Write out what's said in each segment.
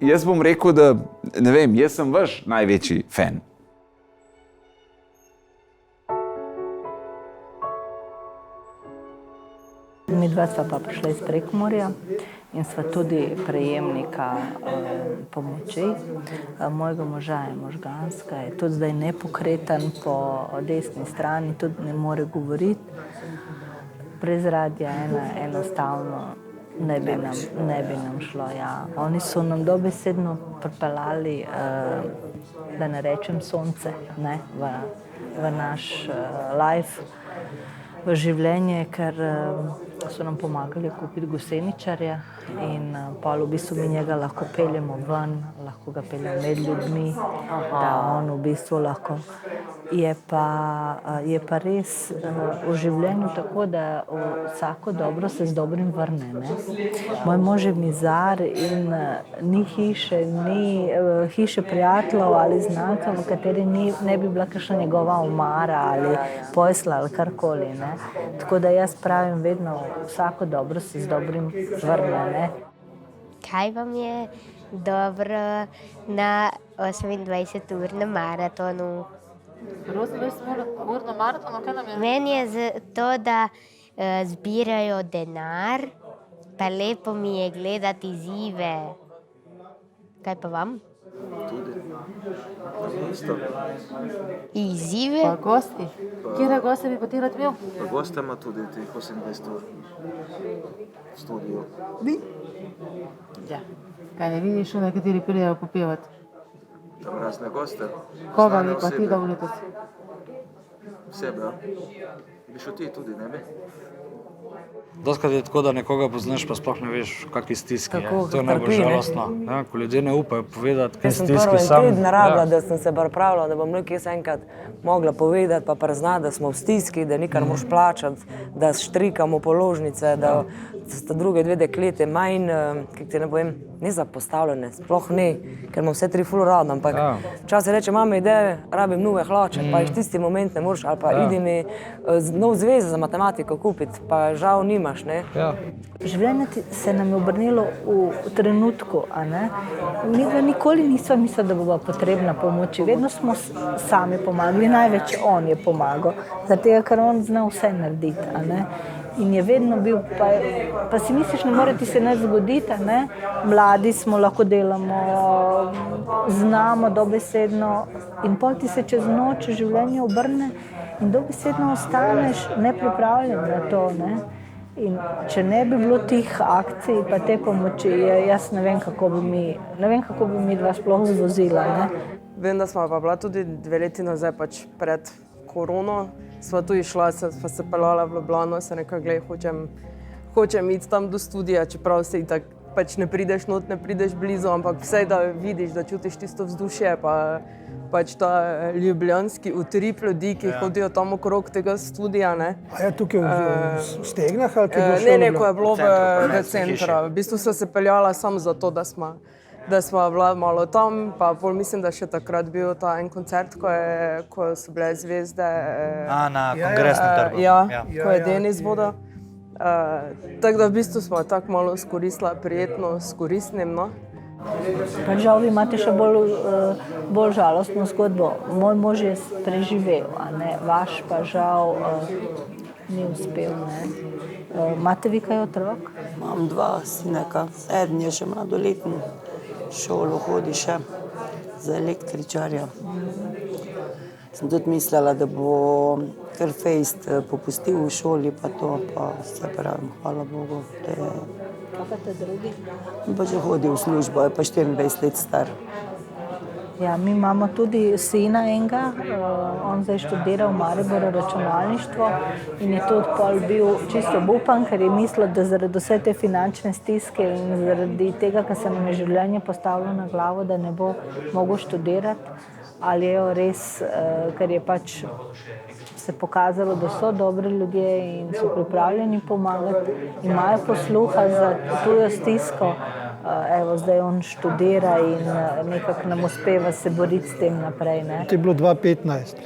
Jaz bom rekel, da ne vem, jaz sem vaš največji fan. Midva sva pa prišla iz Prekmurja in sva tudi prejemnika pomoči. Mojega moža je možganska, je tudi zdaj nepokreten po desni strani, tudi ne more govoriti. Brez radija enostavno ne bi nam šlo. Ja. Oni so nam dobesedno pripeljali, da ne rečem sonce, ne, v naš life, v življenje, ker so nam pomagali kupiti goseničarja in pol v bistvu mi njega lahko peljemo ven, lahko ga peljemo med ljudmi, da on v bistvu lahko. Je pa res v življenju tako, da vsako dobro se z dobrim vrne. Ne? Moj mož je mizar in ni hiše prijateljev ali znancev, v kateri ne bi bila kakšna njegova omara ali posla ali karkoli. Ne? Tako da jaz pravim vedno, vsako dobro se z dobrim vrne. Ne? Kaj vam je dobro na 28-urnem maratonu? 28-urno maratonu, kaj nam je? Meni je to, da zbirajo denar, pa lepo mi je gledati izzive. Kaj pa vam? Tudi. Isto. Izzive? Pa gosti. Kjera goste bi pa ti rad imel? Pa goste ima tudi teh 28 ur v studiu. Vi? Ja. Kaj ne vidiš, nekateri pridejo popevati? Tam razne goste. Koga bi pa ti dal letos? Sebe. Bi šel ti tudi, ne bi? Doskrat je tako, da nekoga poznaš, pa sploh ne veš, v kakšni stiski je. To je najbolj trpi, ne? žalostno. Ja, ko ljudje ne upajo povedati, kaj Jaz sem stiski prvi sam. teden rabila, da sem se pripravila, da bom nekaj enkrat mogla povedati, pa priznati, da smo v stiski, da nikar moraš plačati, da štrikamo položnice, da sta druge dve deklete manj, kako ti ne povem, ne zapostavljene, sploh ne, ker imam vse tri ful rad, ampak včasih reče, mama ideje, rabim nove hlače, pa jih tisti moment ne moreš, ali pa idi mi nov zvezek za matematiko kupiti, pa žal nimaš, ne. Življenje se nam je obrnilo v trenutku, a ne? Mi nikoli nisva mislila, da bo potrebna pomoč. Vedno smo sami pomagali, največ on je pomagal, zaradi tega, ker on zna vse narediti, a ne? In je vedno bil, pa si misliš, ne more ti se nič zgoditi, a ne? Mladi smo, lahko delamo, znamo dobesedno in pol ti se čez noč življenje obrne in dobesedno ostaneš nepripravljen na to, ne? In če ne bi bilo tih akcij pa te pomoči, jaz ne vem, kako bi mi dva sploh zvozila, ne? Vem, da smo pa bila tudi 2 leti nazaj pač pred korono. Sva tu išla, sva se peljala v Ljubljano, se nekaj hočem iti tam do studija, čeprav se itak pač ne prideš not, ne prideš blizu, ampak vsej da vidiš, da čutiš tisto vzdušje, pa pač ta ljubljanski utrip ljudi, ki hodijo tam okrog tega studija, ne. A je tukaj v Stegnah ali kaj je bilo? Ne, ko je bilo v centru. V bistvu sva se peljala samo zato, da sva bila malo tam, pa pol mislim, da še takrat bil ta en koncert, ko so bile zvezde. Na Kongresnem trgu. Ja, ko je Denis vodil. Tako da v bistvu smo tako malo skoristila prijetno s koristnim, no. Pa žal vi imate še bolj žalostno zgodbo. Moj mož je preživel, a ne, vaš pa žal ni uspel, ne. Imate vi kaj otrok? Imam 2 sineka, eden je še mladoleten, šolo hodi še za električarja. Sem tudi mislila, da bo kar fejst popustil v šoli, pa to, pa se pravim, hvala Bogu. Kaj pa te drugi? Pa že hodi v službo, je pa 24 let star. Ja, mi imamo tudi sina enega, on zdaj študira v Mariboru računalništvo in je tudi pol bil čisto obupan, ker je mislil, da zaradi vse te finančne stiske in zaradi tega, ker se nam je življenje postavilo na glavo, da ne bo mogel študirati, ali je res, ker je pač se pokazalo, da so dobri ljudje in so pripravljeni pomagati, imajo posluha za tujo stisko. Evo, zdaj on študira in nekako nam uspeva se boriti s tem naprej, ne. To je bilo 2015.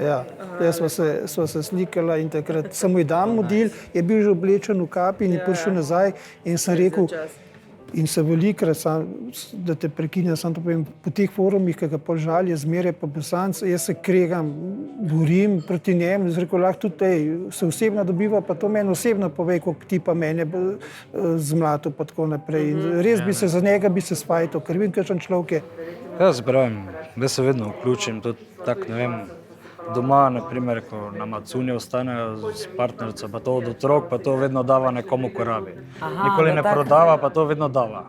Ja, jaz sva se slikala in takrat samo je dan model, je bil že oblečen v kapi in je prišel nazaj in sem rekel, In se velikrat, da te prekinem, samo to povem, po teh forumih, ki ga pol žalijo, zmeraj pa Bosanc, jaz se kregam, borim proti njemu, izrekel lahko tudi, se osebno dobiva, pa to meni osebno pove, koliko ti pa mene zmlatil pa tako naprej. In res bi se za njega spajtal, ker vem, kakšen človek je. Jaz pravim, da se vedno vključim, tudi tako, ne vem, doma, naprimer, ko nama cunje ostanejo s partnerico, pa to od otrok, pa to vedno dava nekomu, ko rabi. Nikoli ne prodava, pa to vedno dava.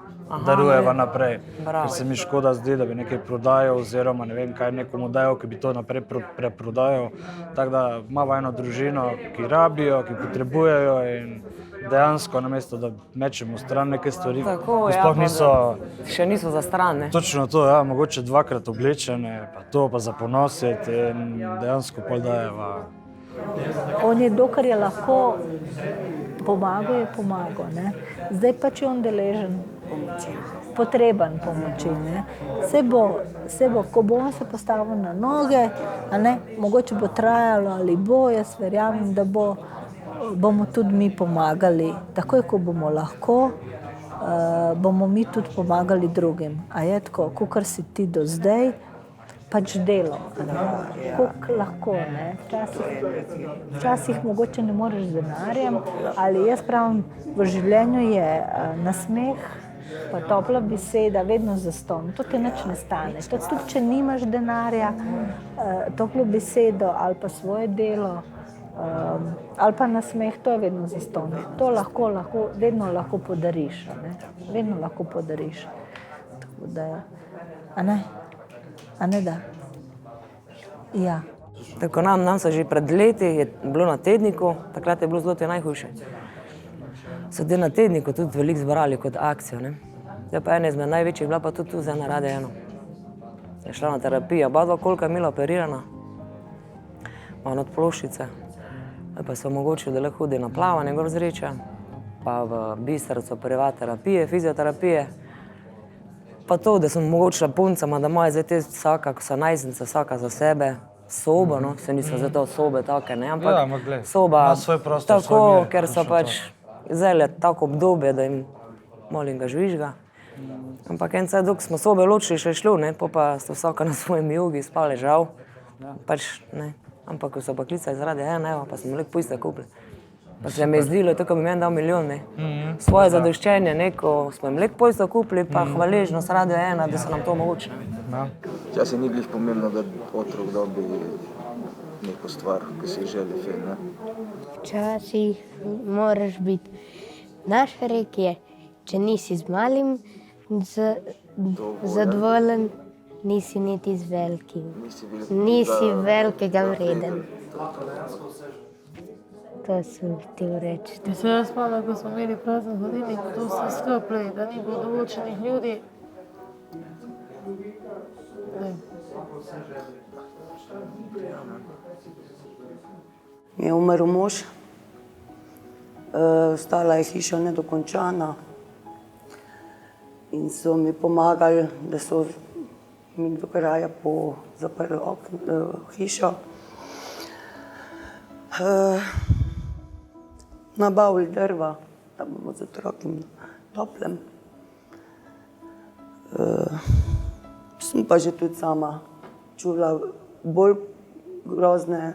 Darujeva naprej. Ker se mi škoda zdi, da bi nekaj prodajal oziroma ne vem kaj nekomu dajal, ki bi to naprej preprodajal. Tako da imamo eno družino, ki rabijo, ki potrebujejo in dejansko namesto, da mečemo stran neke stvari, ki sploh niso... Še niso za stran, ne? Točno to, ja, mogoče dvakrat oblečene, pa to pa za ponositi in dejansko pol dajeva. On je, dokler je lahko pomagal, ne. Zdaj pač je on deležen potreben pomoči, ne. Se bo, ko bo on se postavil na noge, a ne, mogoče bo trajalo ali bo, jaz verjamem, da bomo tudi mi pomagali. Takoj, ko bomo lahko, bomo mi tudi pomagali drugim. A je tako, kakor si ti do zdaj, pač delom, koliko lahko, ne. Včasih mogoče ne moreš z denarjem, ali jaz pravim, v življenju je nasmeh, pa topla beseda, vedno zastonj. To te nič ne stane. Tudi, če nimaš denarja, toplo besedo ali pa svoje delo, ali pa nasmeh, to je vedno zastonj. To vedno lahko podariš, vedno lahko podariš. Tako da, a ne da? Ja. Tako nam se že pred leti je bilo na tedniku, takrat je bilo zelo najhujše. So te na tedniku tudi veliko zbrali kot akcijo, ne. Zdaj pa ena izmed največjih bila pa tudi tu zdaj na Radio 1. Je šla na terapijo, oba koliko je imela operirana, malo od ploščice, pa se omogočil, da lahko hodi na plavanje gor z Reča, pa v Bistrico privat terapije, fizioterapije. Pa to, da sem omogočila puncama, da imajo zdaj te vsaka, ko so najstnice, vsaka za sebe, sobo, no, se niso za to sobe take, ne, ampak soba tako, ker so pač zdaj tako obdobje, da jim molim ga žvižga. Ampak en cel dok smo sobe ločili, še šlo, ne, pa sta vsaka na svojem jogi spale, žal, pač ne. Ampak ko so pa klicali zaradi pa smo lep pojste kupili. Pa se mi je zdelo, tako bi meni dal milijon, ne. Svoje zadoščenje, neko smo jim lep pojste kupili, pa hvaležnost Radio 1, da so nam to omogočili. Včasih ni glih pomembno, da otrok dobi neko stvar, ki si želi fen, ne? Včasih moraš biti naš rek je, če nisi z malim zadovoljen, nisi niti z velikim. Nisi velikega vreden. To sem hotel reči. Se jaz spomnim, ko smo imeli prazen hodilnik, to se sklepli, da ni bilo določenih ljudi. Je umrl mož, ostala je hiša nedokončana in so mi pomagali, da so mi do kraja zaprli hišo. Nabavili drva, da bomo z otroki toplem. Sem pa že tudi sama čula bolj grozne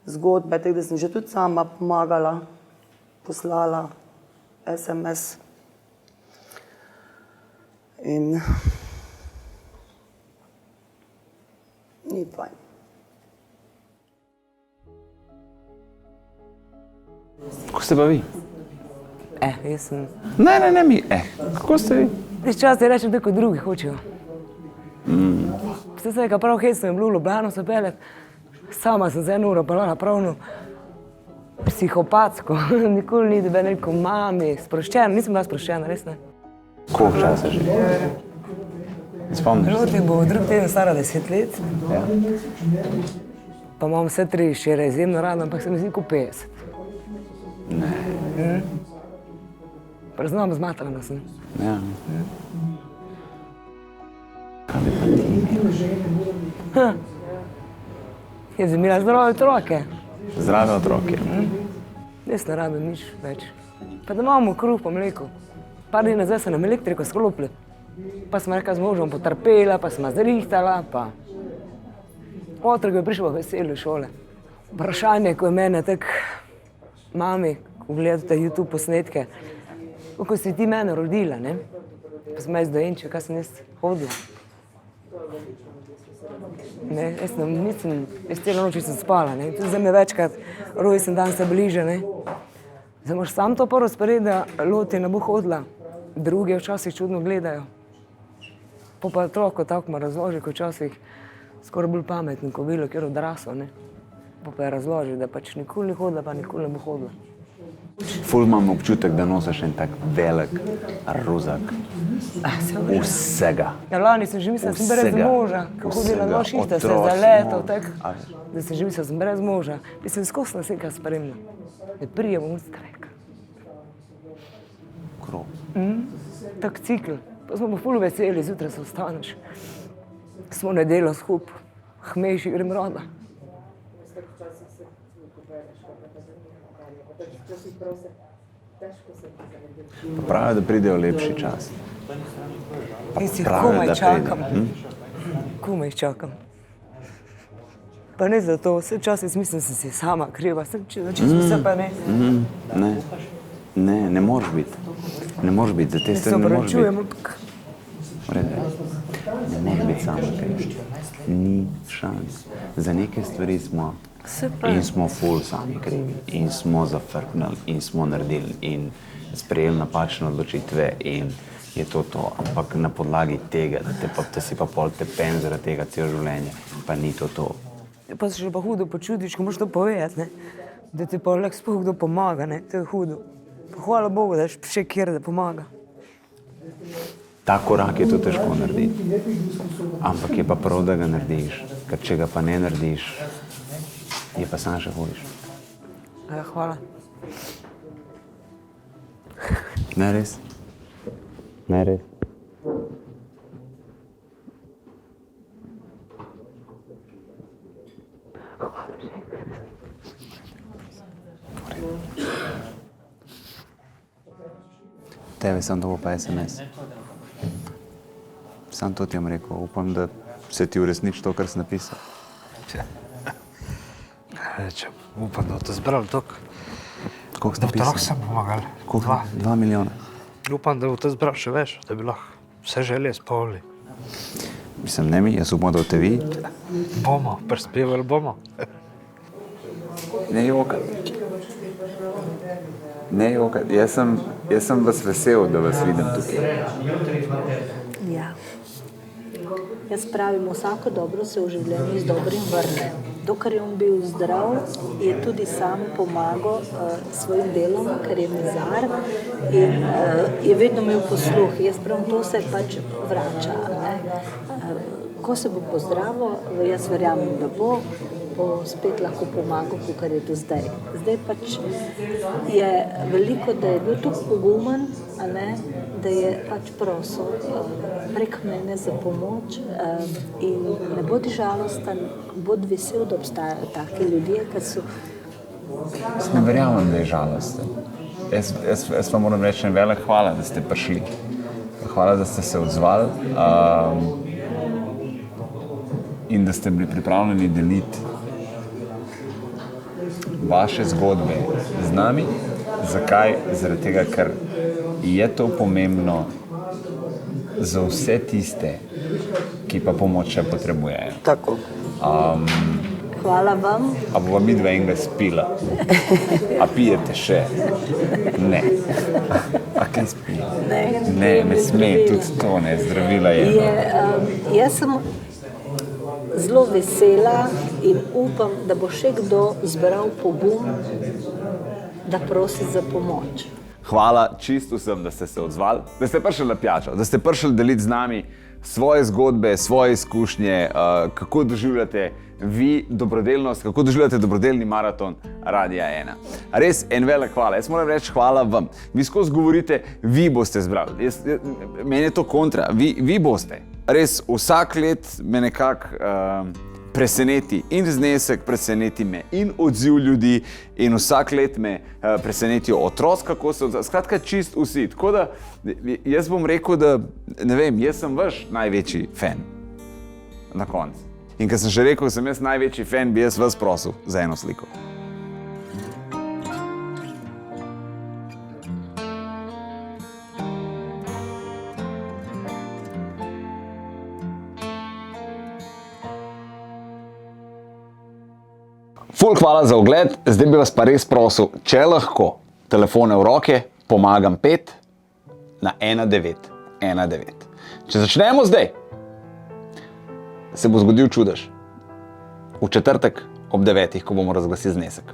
zgodbe, tako da sem že tudi sama pomagala, poslala SMS. In ni fajn. Kako ste pa vi? Jaz sem... Ne, mi, kako ste vi? Včasih rečem, da kot drugi hočejo. Vse se je ka prav hecno je bilo v Ljubljano se pelet. Sama sem za 1 uro pelala pravno psihopatsko. Nikoli ni doben rekel mami, sproščena, nisem bila sproščena, res ne. Koliko časa že? Spomniš se? Proti bo drug teden stara 10 let. Ja. Pa imam vse 3 šere izjemno rada, ampak se mi zdi kot 50. Ne. Preznam zmatrana sem. Ja. Kaj bi pa ti? Jaz bi imela zdrave otroke. Zdrave otroke. Jaz ne rabim nič več. Pa da imamo kruh pa mleko. Par dni nazaj so nam elektriko sklopili. Pa smo rekla z možom potrpela, pa smo zrihtala, pa otrok je prišel vesel v šole. Vprašanje, ko je mene tako, mami, ko gledate YouTube posnetke, kako si ti mene rodila, ne? Pa sem jaz dojenček, kaj sem jaz hodila. Ne, jaz celo noč sem spala, ne? Zdaj me večkrat rojsten dan se bliže, ne? Zdaj moraš sam to prvo sprejeti, da Loti ne bo hodila. Drugi včasih čudno gledajo. Pa otroko tako mi razloži, ko včasih skoraj bolj pametno, ko bilo kjer odrasel, ne? Pa je razloži, da pač nikoli ni hodila, pa nikoli ne bo hodila. Ful imam občutek, da nosiš en tak velik ruzak vsega. Ja, lani sem že mislila, da sem brez moža, ko hodila na šihta, se zaletal, tako, da sem že mislila, da sem brez moža. Mislim, skozi nas nekaj spremlja. Ne prijemo uskreka. Krov. Tak cikl. Pa smo pa ful veseli, zjutraj se vstaneš. Smo nedeljo skup, hmejši grem roda. Pravijo, da pridejo lepši čas. Jaz jih komaj čakam. Komaj čakam. Pa ne zato, vse čas mislim, da sem si sama kriva, čisto vse pa ne. Ne moreš biti. Ne moreš biti, za te stvari ne moreš biti. Ne moreš biti sama kriva. Ni šans. Za neke stvari smo in smo ful sami krivi in smo zafrknili in smo naredili in sprejeli napačne odločitve in je to, ampak na podlagi tega, da si pa pol tepen zaradi tega celo življenje, pa ni to. Pa se še pa hudo počutiš, ko moraš to povedati, ne? Da ti pa lahko sploh kdo pomaga, ne? To je hudo. Pa hvala Bogu, da je še kjer, da pomaga. Ta korak je to težko narediti, ampak je pa prav, da ga narediš, ker če ga pa ne narediš, je pa sam še hodiš. Ja, hvala. Ne res? Ne res? Tebe sem dobil pa SMS. Sam to ti bom rekel, upam, da se ti uresniči to, kar si napisal. Rečem, upam, da boste zbrali toliko. Koliko ste napisali? Da lahko sem pomagali. Koliko? 2 milijona. Upam, da boste zbrali še več, da bi lahko vse želje izpolnili. Mislim, ne mi, jaz upam, da boste vi. Bomo, prispevali bomo. Ne jokati. Ne jokati. Jaz sem vas vesel, da vas vidim tukaj. Ja. Jaz pravim, vsako dobro se v življenju z dobrim vrne. Dokler je on bil zdrav, je tudi sam pomagal svojim delom, ker je mizar in je vedno imel posluh. Jaz pravim, to se pač vrača. Ne? Ko se bo pozdravil, jaz verjamem, da bo spet lahko pomagal, kakor je do zdaj. Zdaj pač je veliko, da je bil tukaj pogumen, da je pač prosil prek mene za pomoč in ne bodi žalosten, bodi vesel, da obstajajo taki ljudje, ki so... Jaz ne verjamem, da je žalosten. Jaz vam moram reči veliko hvala, da ste prišli. Hvala, da ste se odzvali in da ste bili pripravljeni deliti vaše zgodbe z nami. Zakaj? Zaradi tega, ker je to pomembno za vse tiste, ki pa pomoč še potrebujejo. Tako. Hvala vam. A bova midva enega spila? A pijete še? Ne. A kaj spije? Ne sme, tudi to ne, zdravila je. Jaz sem zelo vesela in upam, da bo še kdo zbral pogum, da prosi za pomoč. Hvala čisto vsem, da ste se odzvali, da ste prišli na pijačo, da ste prišli deliti z nami svoje zgodbe, svoje izkušnje, kako doživljate vi dobrodelnost, kako doživljate dobrodelni maraton Radia 1. Res en velik hvala. Jaz moram reči hvala vam. Vi skozi govorite, vi boste zbrali. Meni je to kontra. Vi boste. Res vsak let me nekako preseneti in znesek, preseneti me in odziv ljudi in vsak let me presenetijo otroci, kako so, skratka čist vsi. Tako da jaz bom rekel, da ne vem, jaz sem vaš največji fan na koncu. In ker sem že rekel, da sem jaz največji fan, bi jaz vas prosil za eno sliko. Ful, hvala za ogled, zdaj bi vas pa res prosil, če lahko telefone v roke, pomagam 5 na 1919. Če začnemo zdaj, se bo zgodil čudež. V četrtek ob 9, ko bomo razglasili znesek.